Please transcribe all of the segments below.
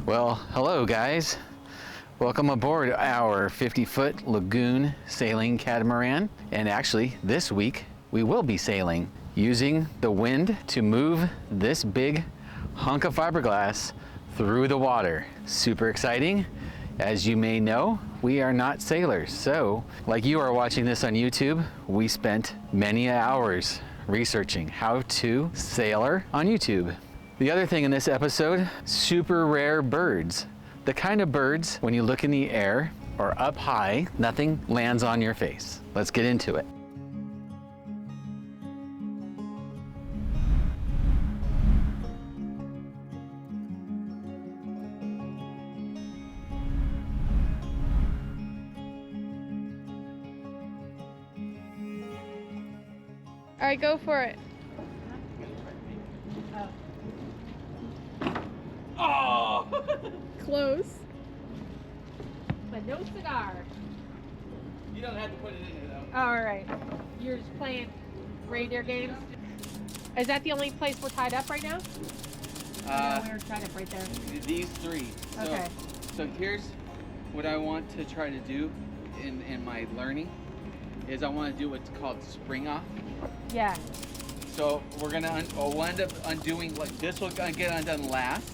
Well, hello guys. Welcome aboard our 50-foot lagoon sailing catamaran. And actually, this week we will be sailing using the wind to move this big hunk of fiberglass through the water. Super exciting. As you may know, we are not sailors. So, like you are watching this on YouTube, we spent many hours researching how to sailor on YouTube. The other thing in this episode, super rare birds. The kind of birds, when you look in the air or up high, nothing lands on your face. Let's get into it. All right, go for it. Oh! Close. But no cigar. You don't have to put it in there though. All right. You're just playing reindeer games. Is that the only place we're tied up right now? No, we're tied up right there. These three. Okay. So here's what I want to try to do in my learning is I want to do what's called spring off. Yeah. So we're gonna we'll end up undoing, like this will get undone last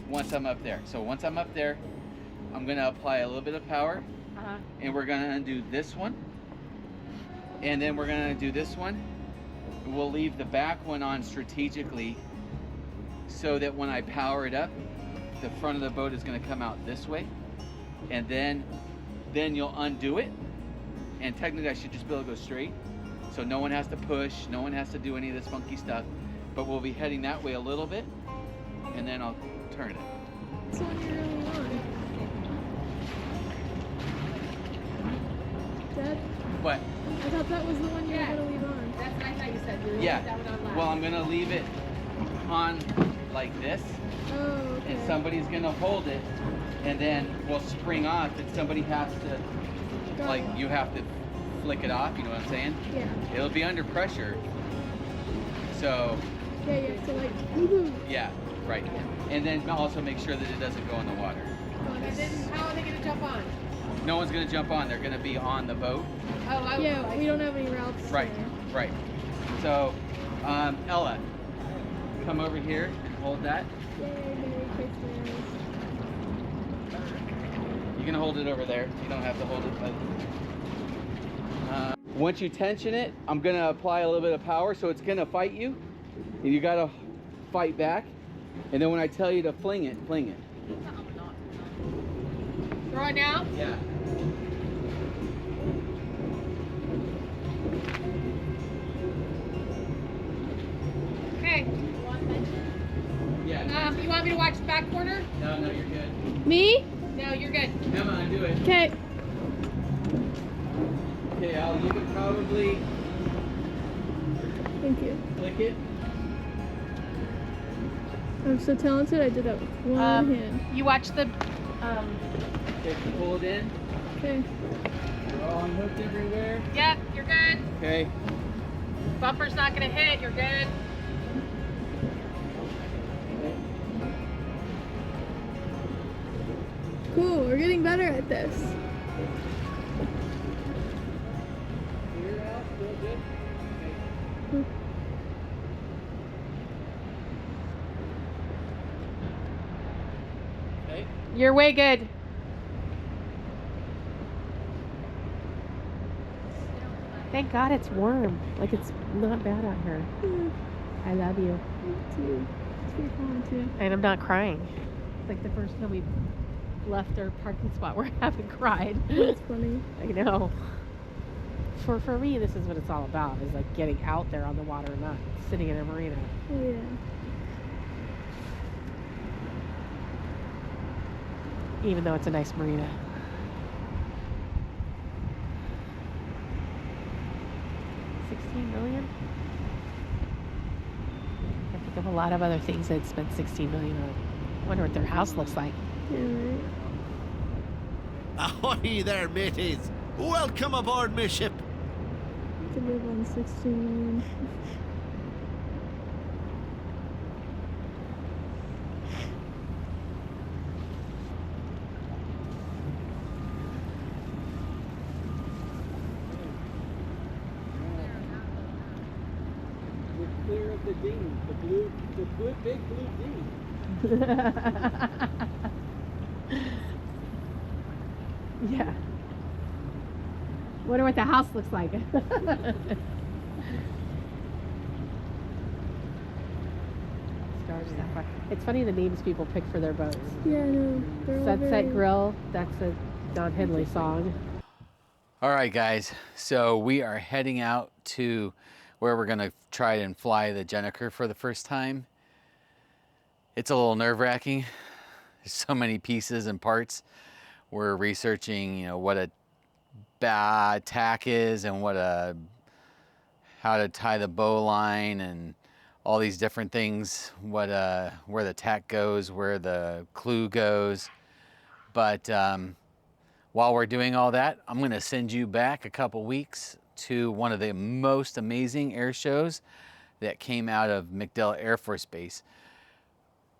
once I'm up there. So once I'm up there, I'm gonna apply a little bit of power, and we're gonna undo this one, and then we're gonna do this one. We'll leave the back one on strategically so that when I power it up, the front of the boat is gonna come out this way, and then you'll undo it, and technically I should just be able to go straight. So no one has to push, no one has to do any of this funky stuff, but we'll be heading that way a little bit, and then I'll turn it. That's the one you're really on. Dad? What? I thought that was the one you were going to leave on. That's what I thought you said. You were Yeah. that one on last. Well, I'm gonna leave it on like this, Oh, okay. and somebody's gonna hold it, and then we'll spring off, and somebody has to, Got like, it. you have to flick it off, you know what I'm saying? Yeah. It'll be under pressure, so, Yeah, you have to like, woohoo. yeah, right. And then also make sure that it doesn't go in the water. And then how are they going to jump on? No one's gonna jump on, they're gonna be on the boat. Oh, Yeah, we don't have any routes. Right, there. right. So, Ella, come over here and hold that. Yay, Merry Christmas. You can hold it over there. You don't have to hold it. Once you tension it, I'm gonna apply a little bit of power, so it's gonna fight you, and you gotta fight back. And then when I tell you to fling it, fling it. Throw it now? Yeah. Okay. Yeah. You want me to watch the back corner? No, you're good. Me? No, you're good. Emma, undo it. Okay. Okay, Al, you can probably Thank you. flick it. I'm so talented, I did that with one hand. You watch the. Okay, pull it in. Okay. You're all unhooked everywhere. Yep, you're good. Okay. Bumper's not going to hit. You're good. Cool, we're getting better at this. Clear out, still good. Okay. Okay. You're way good. Thank God it's warm. Like it's not bad out here. I love you. Me too. You're calm too. And I'm not crying. It's like the first time we left our parking spot where I haven't cried. That's funny. I know. For me, this is what it's all about, is like getting out there on the water and not sitting in a marina. Oh yeah. Even though it's a nice marina. $16 million? I think of a lot of other things they'd spent $16 million on. I wonder what their house looks like. Yeah, right. Ahoy there, mateys! Welcome aboard my ship! To live on 16 million. the ding, the big blue ding. Yeah. Wonder what the house looks like. It's funny the names people pick for their boats. Yeah, I know. They're all Sunset very... Grill, that's a Don Henley song. All right, guys. So we are heading out to where we're going to try and fly the Gennaker for the first time. It's a little nerve-wracking. There's so many pieces and parts. We're researching, what a tack is and how to tie the bow line and all these different things, where the tack goes, where the clue goes. But while we're doing all that, I'm gonna send you back a couple weeks to one of the most amazing air shows that came out of MacDill Air Force Base.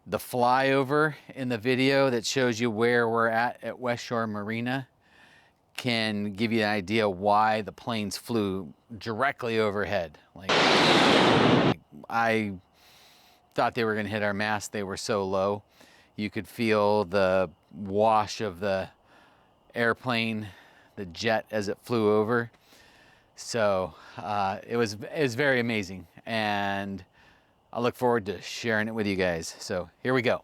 The flyover in the video that shows you where we're at Westshore Marina can give you an idea why the planes flew directly overhead. Like, I thought they were gonna hit our mast. They were so low. You could feel the wash of the airplane, the jet as it flew over. So it was very amazing, and I look forward to sharing it with you guys. So here we go.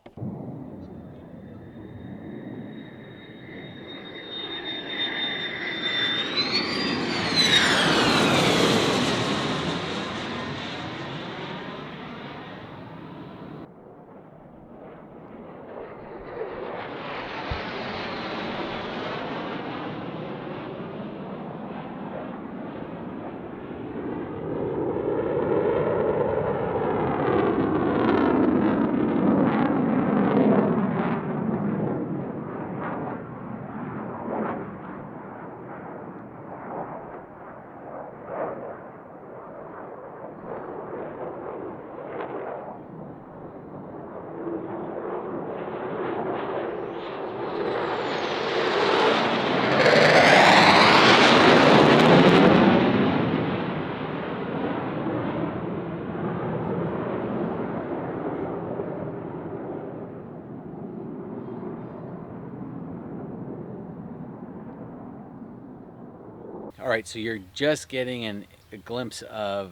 All right, so you're just getting a glimpse of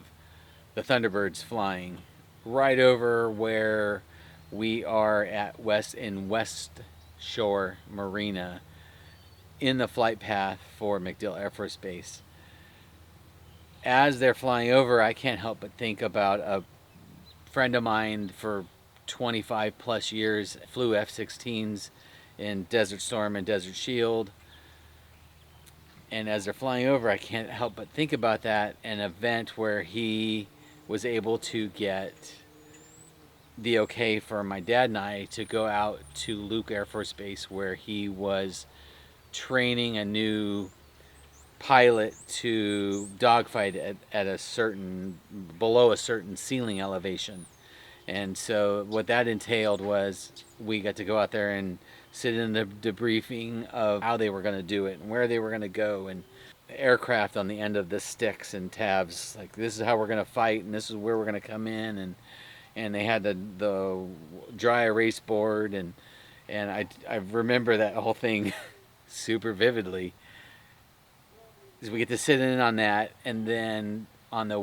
the Thunderbirds flying right over where we are at Westshore Marina in the flight path for MacDill Air Force Base. As they're flying over, I can't help but think about a friend of mine for 25 plus years, flew F-16s in Desert Storm and Desert Shield. And as they're flying over, I can't help but think about that, an event where he was able to get the okay for my dad and I to go out to Luke Air Force Base, where he was training a new pilot to dogfight at a certain, below a certain ceiling elevation. And so what that entailed was we got to go out there and sit in the debriefing of how they were going to do it and where they were going to go, and aircraft on the end of the sticks and tabs, like, this is how we're going to fight and this is where we're going to come in, and they had the dry erase board, and I remember that whole thing super vividly. We get to sit in on that, and then on the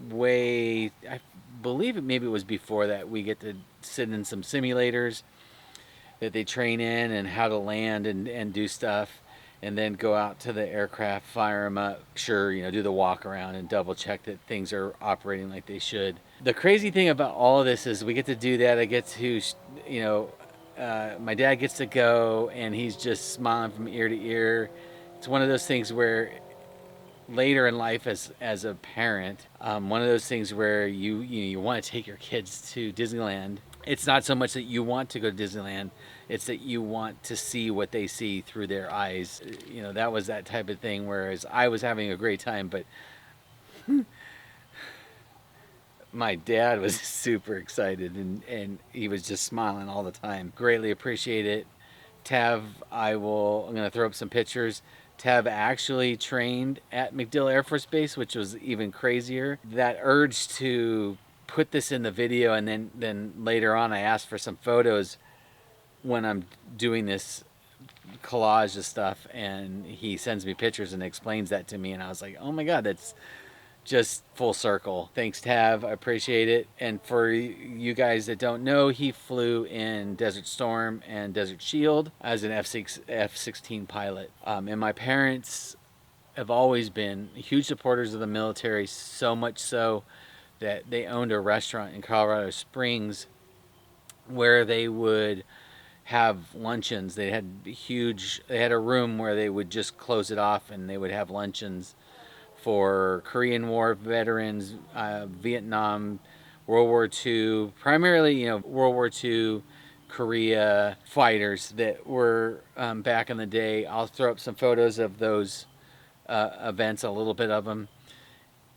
way, I believe maybe it was before that, we get to sit in some simulators that they train in and how to land and do stuff, and then go out to the aircraft, fire them up, do the walk around and double check that things are operating like they should. The crazy thing about all of this is we get to do that. I get to, my dad gets to go, and he's just smiling from ear to ear. It's one of those things where later in life as a parent, one of those things where you want to take your kids to Disneyland. It's not so much that you want to go to Disneyland, it's that you want to see what they see through their eyes. That was that type of thing, whereas I was having a great time, but my dad was super excited, and he was just smiling all the time. Greatly appreciate it. Tav, I'm going to throw up some pictures. Tav actually trained at MacDill Air Force Base, which was even crazier. That urge to put this in the video, and then later on I asked for some photos when I'm doing this collage of stuff, and he sends me pictures and explains that to me, and I was like, oh my god, that's just full circle. Thanks, Tav, I appreciate it. And for you guys that don't know, he flew in Desert Storm and Desert Shield as an F-16 pilot. And my parents have always been huge supporters of the military, so much so that they owned a restaurant in Colorado Springs where they would have luncheons. They had a room where they would just close it off, and they would have luncheons for Korean War veterans, Vietnam, World War II, primarily, World War II, Korea fighters that were back in the day. I'll throw up some photos of those events, a little bit of them.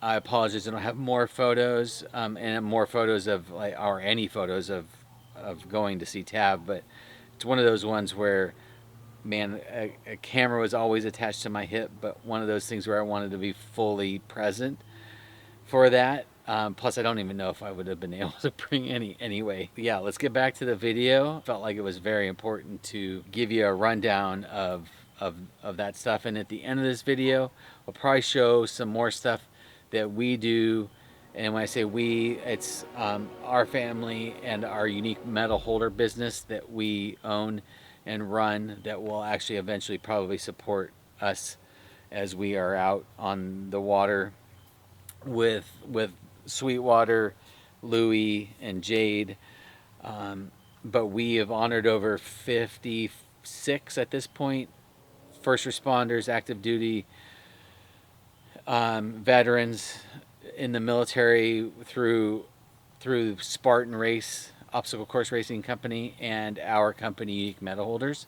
I apologize, I don't have more photos, and more photos of, or any photos of going to see Tav, but it's one of those ones where, man, a camera was always attached to my hip, but one of those things where I wanted to be fully present for that. Plus, I don't even know if I would have been able to bring any anyway. Yeah, let's get back to the video. Felt like it was very important to give you a rundown of that stuff. And at the end of this video, I'll probably show some more stuff that we do. And when I say we, it's our family and our unique medal holder business that we own and run, that will actually eventually probably support us as we are out on the water with Sweetwater, Louie, and Jade. But we have honored over 56 at this point, first responders, active duty, veterans in the military through Spartan Race, obstacle course racing company, and our company, Unique Medal Holders.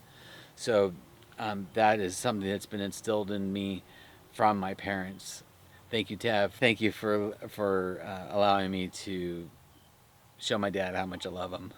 So that is something that's been instilled in me from my parents. Thank you, Tav. Thank you for allowing me to show my dad how much I love him.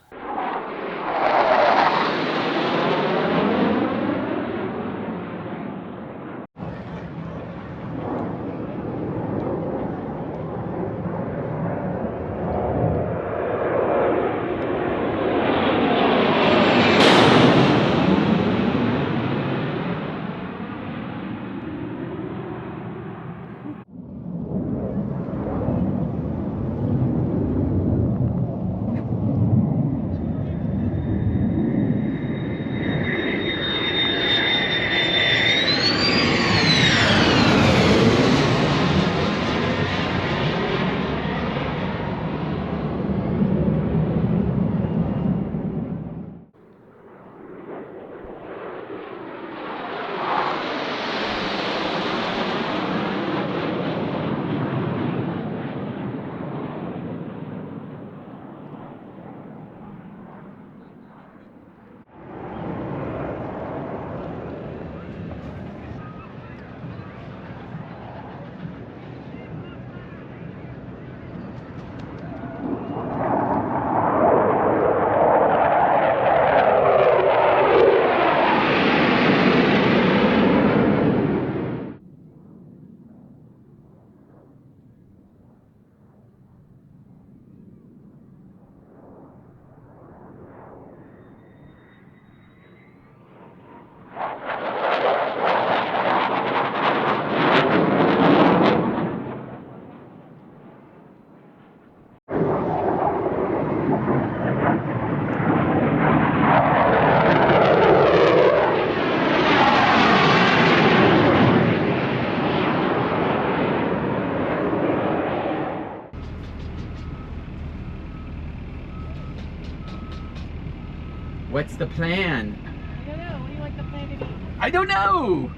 What's the plan? I don't know. What do you like the plan to be? I don't know!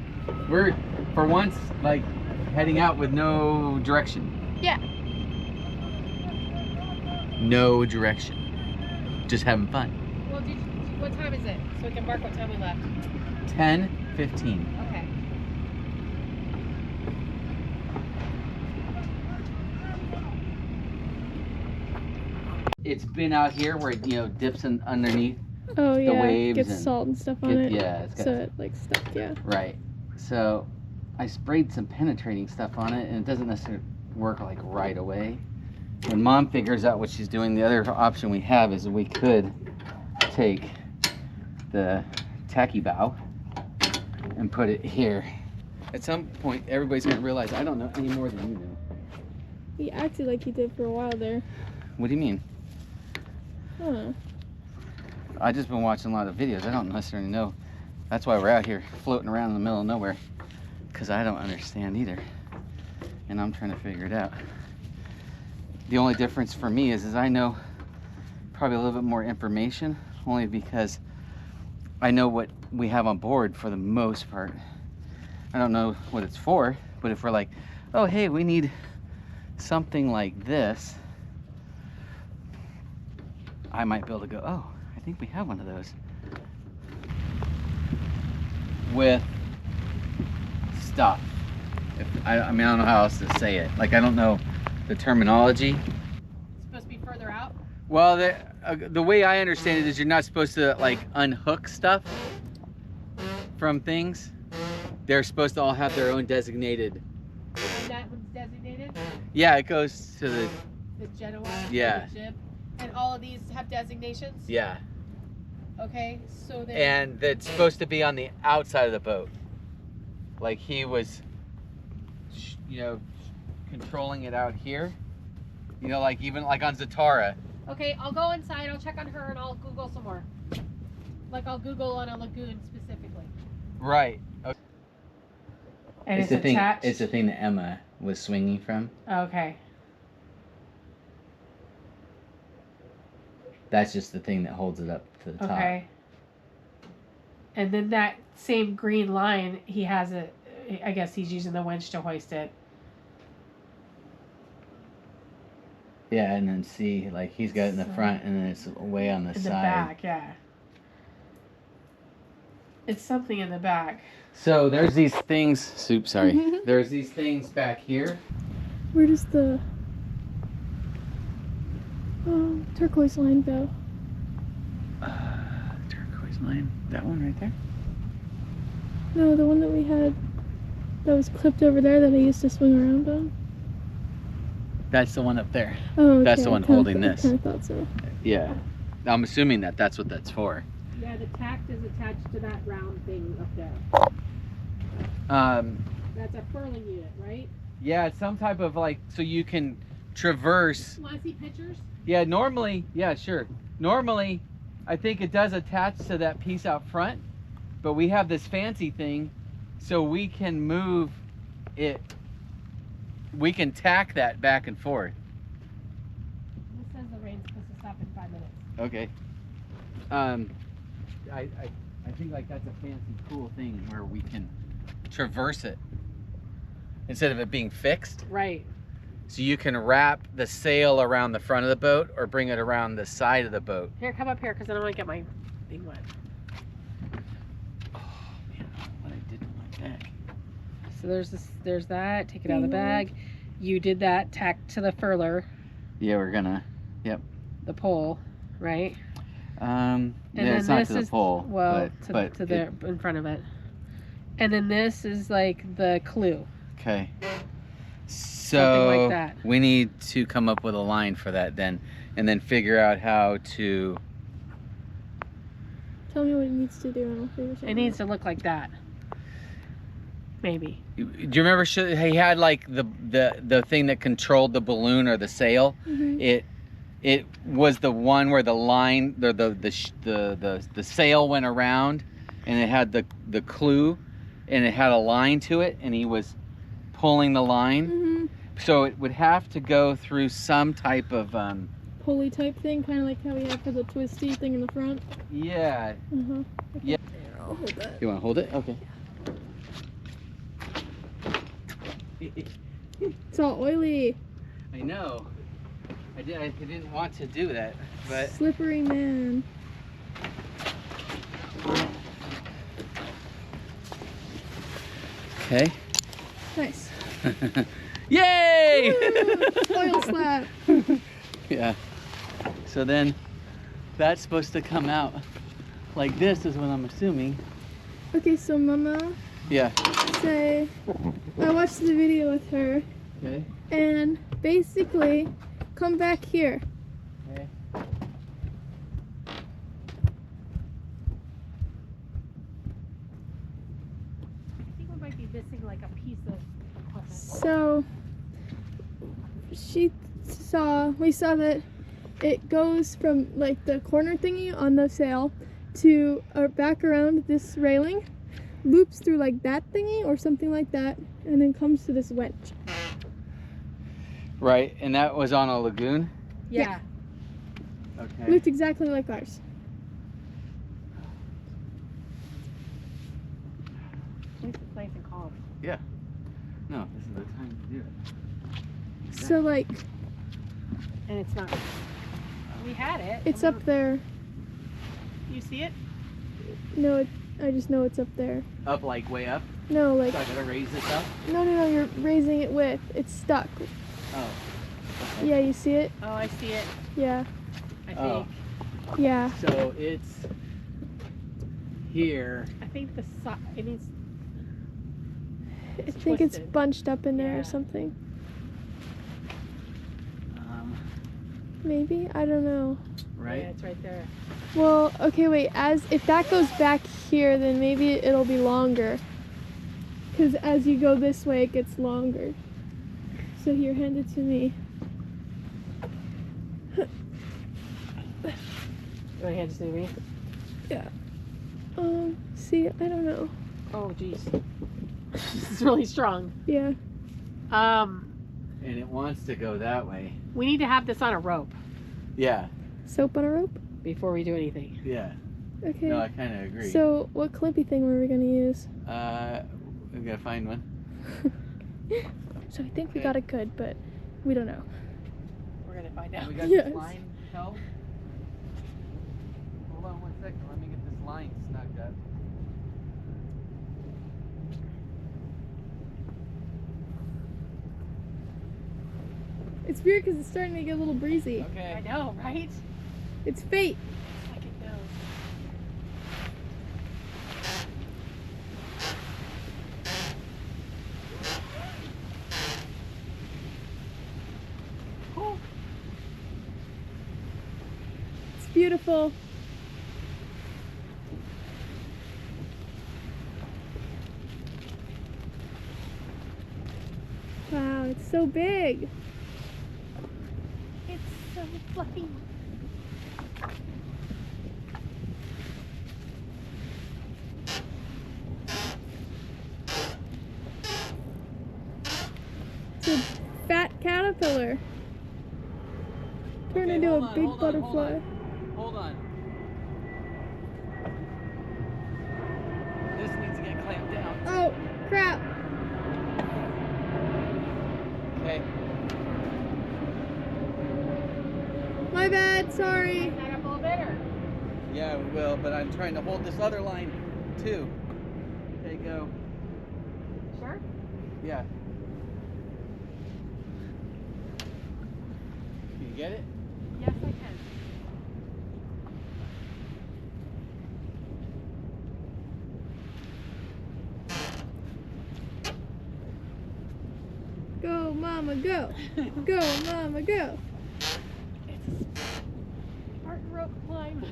We're, for once, like, heading out with no direction. Yeah. No direction. Just having fun. Well, what time is it? So we can mark what time we left. 10:15. Okay. It's been out here where it, dips in underneath. Oh yeah, waves gets and salt and stuff on it. Yeah, it's got, So it like stuck, yeah. right. So I sprayed some penetrating stuff on it, and it doesn't necessarily work like right away. when Mom figures out what she's doing, the other option we have is we could take the tacky bow and put it here. At some point, everybody's gonna realize I don't know any more than you know. He acted like he did for a while there. What do you mean? Huh. I just been watching a lot of videos. I don't necessarily know. That's why we're out here floating around in the middle of nowhere, because I don't understand either, and I'm trying to figure it out. The only difference for me is I know probably a little bit more information, only because I know what we have on board for the most part. I don't know what it's for, but if we're like, oh hey, we need something like this, I might be able to go, oh, I think we have one of those. With stuff. I mean, I don't know how else to say it. Like, I don't know the terminology. It's supposed to be further out? Well, the way I understand it is you're not supposed to, like, unhook stuff from things. They're supposed to all have their own designated. And that one's designated? Yeah, it goes to the Genoa? Yeah. The jib? And all of these have designations? Yeah. Okay, so then... And it's supposed to be on the outside of the boat. Like he was, you know, controlling it out here. You know, like even like on Zatara. Okay, I'll go inside, I'll check on her, and I'll Google some more. Like I'll Google on a lagoon specifically. Right. Okay. And it's the thing. attached? It's the thing that Emma was swinging from. Okay. That's just the thing that holds it up to the top. Okay. And then that same green line, he has it. I guess he's using the winch to hoist it. Yeah, and then see, like he's got it in the front, and then it's way on the In side. the back, yeah. It's something in the back. So there's these things. Soup, sorry. There's these things back here. Where does the turquoise line go? Turquoise line. That one right there. No, the one that we had that was clipped over there that I used to swing around on. That's the one up there. Oh, okay. That's the one holding this. I thought so. Yeah. I'm assuming that that's what that's for. Yeah, the tack is attached to that round thing up there. That's a Furling unit, right? Yeah, it's some type of like, so you can traverse. Want to see pictures? Yeah, normally, yeah, sure. Normally, I think it does attach to that piece out front, but we have this fancy thing, so we can move it. We can tack that back and forth. This says the rain's supposed to stop in 5 minutes. Okay. I think like that's a fancy, cool thing where we can traverse it instead of it being fixed. Right. So you can wrap the sail around the front of the boat or bring it around the side of the boat. Here, come up here, because I don't want to get my thing wet. Oh man, what I did with my bag. So there's this, there's that. Take it out of the bag. You did that tack to the furler. Yeah, we're gonna. Yep. The pole, right? And then it's not this to the is, pole. well, but to there in front of it. And then this is like the clue. Okay. Something So like that. we need to come up with a line for that then, and then figure out how to. Tell me what it needs to do and I'll figure something It needs to look like that. Maybe. Do you remember he had like the thing that controlled the balloon or the sail? Mm-hmm. It was the one where the line, the sail went around, and it had the clue, and it had a line to it, and he was pulling the line. Mm-hmm. So it would have to go through some type of pulley type thing, kind of like how we have for the twisty thing in the front. yeah. Okay. Yeah. Here, I'll hold that. You want to hold it? Okay. It's all oily. I know. I didn't want to do that, but Slippery man. okay. Nice. Yay! Woo! Oil slap. Yeah. So then that's supposed to come out like this is what I'm assuming. Okay, so Mama Yeah. I watched the video with her, Okay. and basically come back here. Okay. I think we might be missing like a piece of equipment. So we saw that it goes from like the corner thingy on the sail to back around this railing, loops through like that thingy or something like that, and then comes to this winch. Right, and that was on a lagoon? Yeah. Okay. Looked exactly like ours. At least it's nice and calm. Yeah. No, this is the time to do it. So like And it's not. We had it. it's up there. You see it? No, I just know it's up there. Up, like way up? No, like So I gotta raise this up? no, you're raising it with. It's stuck. Oh. Okay. Yeah, you see it? Oh, I see it. Yeah. I Oh. think. Yeah. So it's here. I think the side. It needs. I think it's twisted. bunched up in there Yeah. or something. Maybe. Maybe? I don't know. Right? Yeah, it's right there. Well, okay, wait. If that goes back here, then maybe it'll be longer. Because as you go this way, it gets longer. So here, hand it to me. You want to hand this to me? Yeah. See, I don't know. Oh, jeez. This is really strong. Yeah. And it wants to go that way. We need to have this on a rope Yeah. Soap on a rope? before we do anything. Yeah. Okay. No, I kind of agree. So, what clippy thing were we going to use? We gotta find one. So, I think we Okay. got it good, but we don't know. We're gonna find out. We got Yes. this line held. Hold on 1 second. Let me get this line snugged up. It's weird because it's starting to get a little breezy. Okay. I know, right? It's fate. It's like it knows. Cool. It's beautiful. Wow, it's so big. It's so fluffy. It's a fat caterpillar. Turn Okay, into hold a on, big hold on, butterfly. Hold on. This needs to get clamped down. Oh, crap. Okay. My bad, sorry. Back up a little bit, or? Yeah, we will, but I'm trying to hold this other line too. Okay, go. Sure. Yeah. Can you get it? Yes, I can. Go, mama, go. Go, mama, go. Spartan rope climb.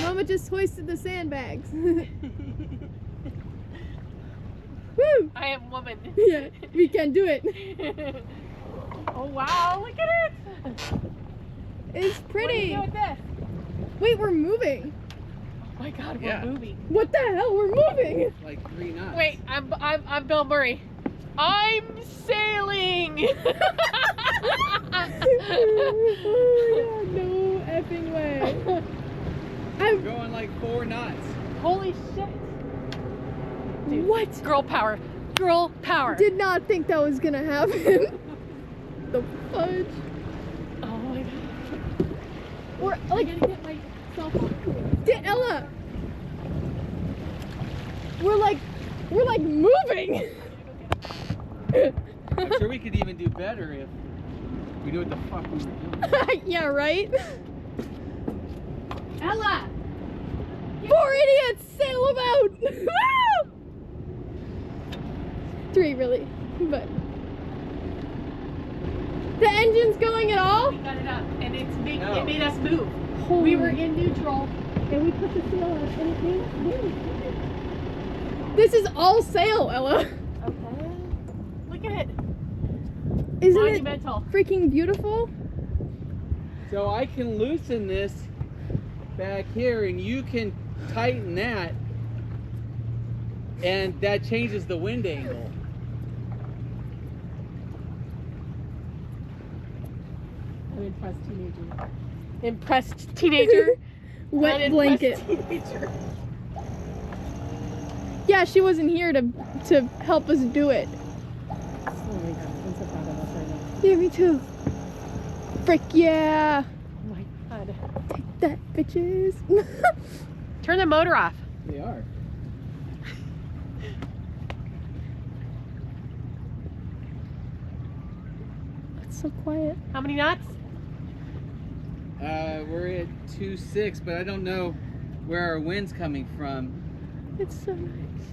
Mama just hoisted the sandbags. Woo! I am woman. Yeah, we can do it. Oh wow, look at it! It's What do pretty. you do with this? Wait, we're moving. Oh my god, we're Yeah. moving. What the hell? We're moving. Like 3 knots. Wait, I'm Bill Murray. I'm sailing! Oh my god, no effing way. We're going like 4 knots. Holy shit. Dude, What? girl power. Girl power. Did not think that was gonna happen. The fudge. Oh my god. We're I like, gotta get myself on. Ella. We're like moving. I'm sure we could even do better if we knew what the fuck we were doing. Yeah, right? Ella! 4 idiots sail about! 3 really, but the engine's going at all? We got it up, and it No. made us move. Holy. We were in neutral. And we put the sail on and it made us move. This is all sail, Ella. Okay. Look at it. Isn't Monumental. it freaking beautiful? So I can loosen this back here and you can tighten that, and that changes the wind angle. I'm impressed teenager. Impressed teenager. Wet Unimpressed blanket. Teenager. Yeah, she wasn't here to help us do it. Oh my god, I'm so proud of us right now. Yeah, me too. Frick yeah! Oh my god. Take that, bitches. Turn the motor off. They are. It's so quiet. How many knots? We're at 2.6, but I don't know where our wind's coming from. It's so nice.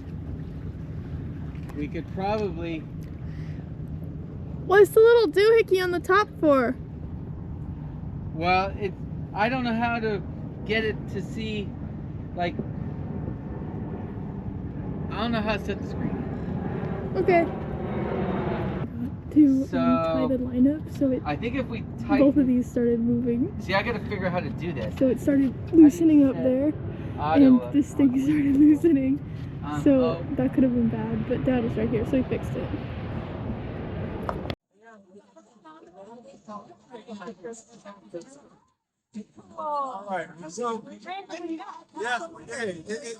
We could probably. What's the little doohickey on the top for? Well, I don't know how to get it to see, like, I don't know how to set the screen. Okay. To So, tie the line up so it I think if we both of tighten, these started moving. see, I gotta figure out how to do this. So it started loosening up there and this thing started loosening. So that could have been bad, but Dad was right here, so he fixed it. All right, so yes,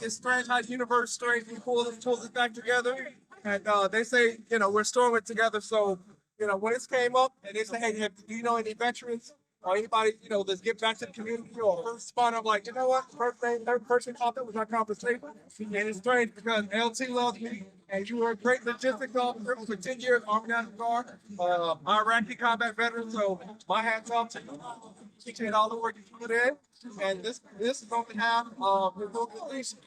it's strange how the universe strange. We pull this back together, and they say we're storing it together. So when this came up, and they say, hey, do you know any veterans or anybody that's give back to the community or first spot? I'm like, you know what? First thing, third person contact was our conversation, and it's strange because LT loves me, and you were a great logistics officer for 10 years, Army National Guard, Iraqi combat veteran. So my hats off to you. Appreciate all the work you put in, and this is on behalf of his organization,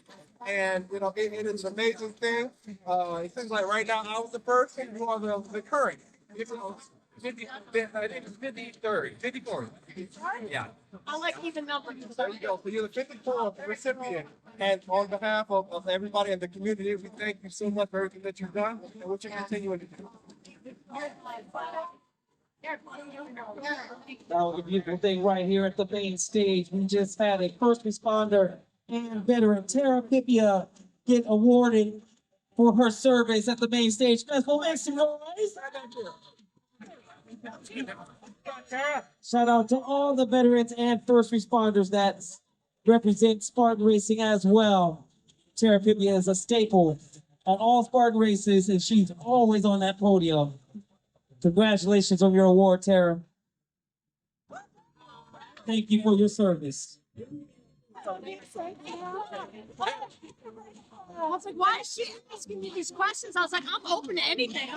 and it is an amazing thing. It seems like right now I was the first, and you are the current. It's 54. Yeah. I like even numbers. There you go. So you're the 54th recipient, and on behalf of everybody in the community, we thank you so much for everything that you've done and what you're continuing to do. That was a beautiful thing right here at the main stage. We just had a first responder and veteran, Tara Pipia, get awarded for her service at the main stage. Guys, well, make some noise. Shout out to all the veterans and first responders that represent Spartan Racing as well. Tara Pipia is a staple at all Spartan races, and she's always on that podium. Congratulations on your award, Tara. Thank you for your service. I was like, why is she asking me these questions? I was like, I'm open to anything.